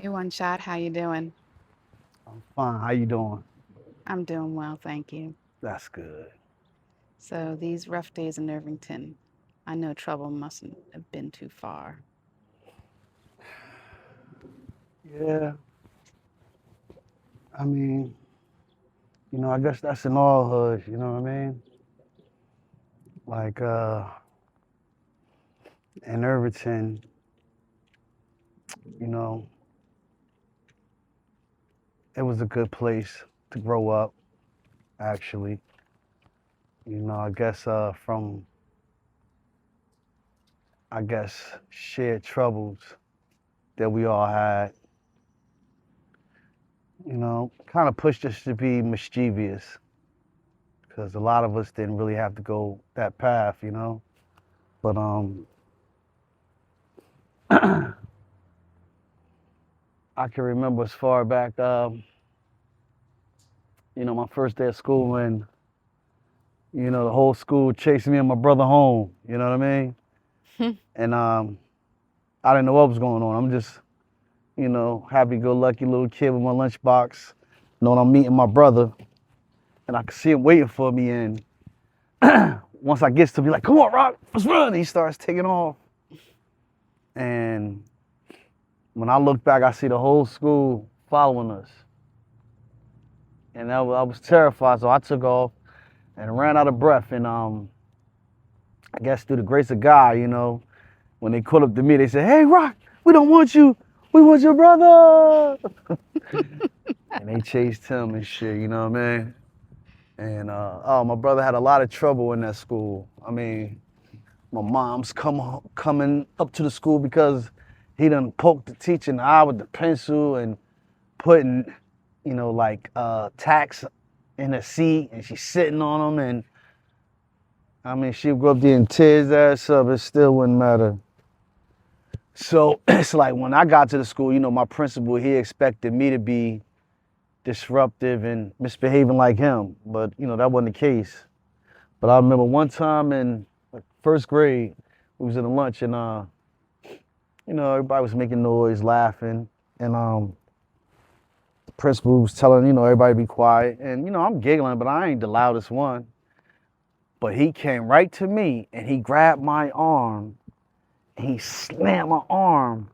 Hey, One Shot, how you doing? I'm fine. How you doing? I'm doing well, thank you. That's good. So these rough days in Irvington, I know trouble mustn't have been too far. Yeah, I mean, I guess that's in all hoods, you know what I mean? Like, in Irvington, you know, it was a good place to grow up, actually. I guess from, shared troubles that we all had, kind of pushed us to be mischievous because a lot of us didn't really have to go that path. But I can remember as far back, my first day of school when, the whole school chasing me and my brother home. You know what I mean? And I didn't know what was going on. I'm just, happy-go-lucky little kid with my lunchbox, knowing I'm meeting my brother, and I can see him waiting for me. And once I gets to be like, "Come on, Rock, let's run," he starts taking off. And when I look back, I see the whole school following us, and I was terrified. So I took off and ran out of breath. And I guess through the grace of God, when they called up to me, they said, "Hey, Rock, we don't want you. We want your brother." And they chased him and shit, you know what I mean? And oh, my brother had a lot of trouble in that school. I mean, my mom's coming up to the school because he done poked the teacher in the eye with the pencil and putting, like tacks in her seat, and she's sitting on him. And I mean, she would go up there and tear his ass up. It still wouldn't matter. So it's like when I got to the school, my principal, he expected me to be disruptive and misbehaving like him. But, that wasn't the case. But I remember one time in like, first grade, we was in a lunch and, everybody was making noise, laughing. And the principal was telling, everybody to be quiet. And, I'm giggling, but I ain't the loudest one. But he came right to me and he grabbed my arm and he slammed my arm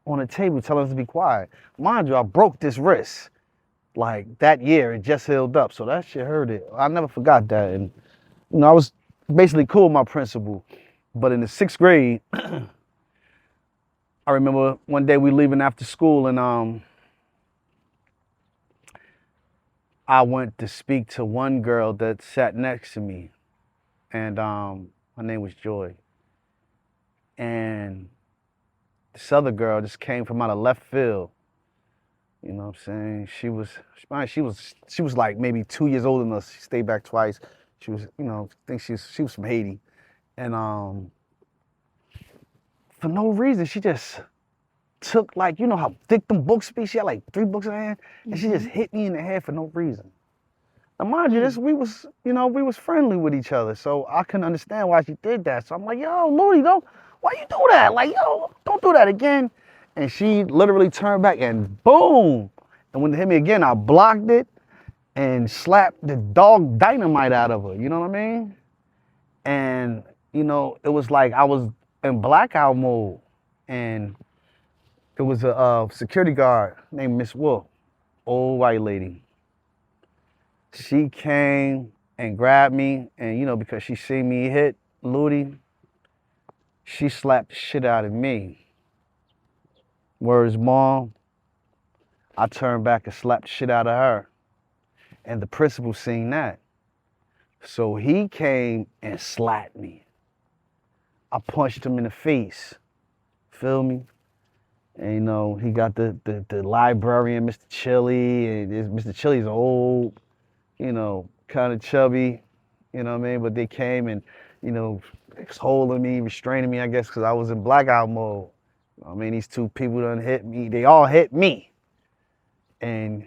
on the table telling us to be quiet. Mind you, I broke this wrist. Like that year, it just healed up. So that shit hurt it. I never forgot that. And, I was basically cool with my principal. But in the sixth grade, I remember one day we leaving after school and I went to speak to one girl that sat next to me. And her name was Joy. And this other girl just came from out of left field. You know what I'm saying? She was like maybe 2 years older than us. She stayed back twice. She was, I think she was from Haiti. And for no reason, she just took like, how thick them books be? She had like 3 books in her hand, and she just Mm-hmm. hit me in the head for no reason. Now mind you, Hmm. this we was friendly with each other, so I couldn't understand why she did that. So I'm like, yo, Ludi, don't why you do that? Like, yo, don't do that again. And she literally turned back and boom. And when it hit me again, I blocked it and slapped the dog dynamite out of her. You know what I mean? And it was like I was in blackout mode, and it was a security guard named Miss Wolf, old white lady. She came and grabbed me, and because she seen me hit Ludi, she slapped the shit out of me. Whereas mom, I turned back and slapped the shit out of her, and the principal seen that, so he came and slapped me. I punched him in the face. Feel me? And he got the librarian, Mr. Chili, and Mr. Chili's old, kind of chubby, you know what I mean? But they came and, was holding me, restraining me, I guess, because I was in blackout mode. I mean, these two people done hit me. They all hit me. And,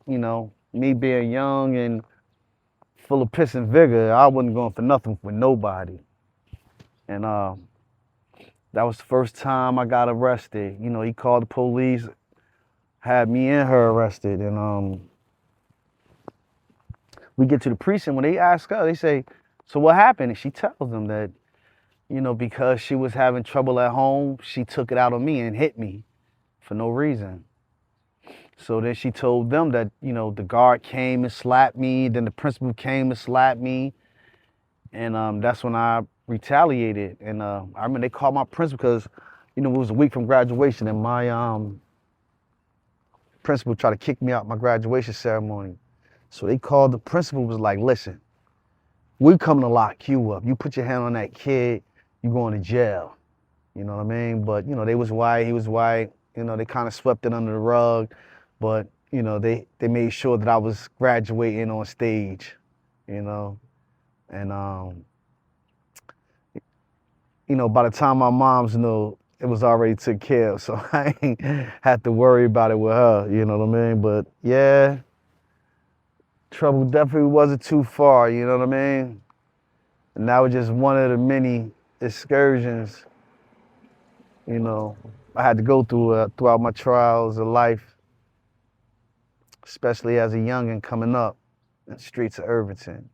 me being young and full of piss and vigor, I wasn't going for nothing with nobody. And that was the first time I got arrested. He called the police. had me and her arrested, and we get to the precinct. When they ask her, they say, "So what happened?" And she tells them that, because she was having trouble at home, she took it out on me and hit me for no reason. So then she told them that, the guard came and slapped me, then the principal came and slapped me, and that's when I retaliated. And I remember they called my principal because, it was a week from graduation, and my principal tried to kick me out my graduation ceremony. So they called the principal, was like, "Listen, we're coming to lock you up. You put your hand on that kid, you going to jail." You know what I mean? But, they was white, he was white. They kind of swept it under the rug. But, they made sure that I was graduating on stage, And, by the time my mom's knew, it was already took care of. So I ain't had to worry about it with her, you know what I mean? But yeah, trouble definitely wasn't too far, you know what I mean? And that was just one of the many excursions, I had to go through throughout my trials of life, especially as a youngin' coming up in the streets of Irvington.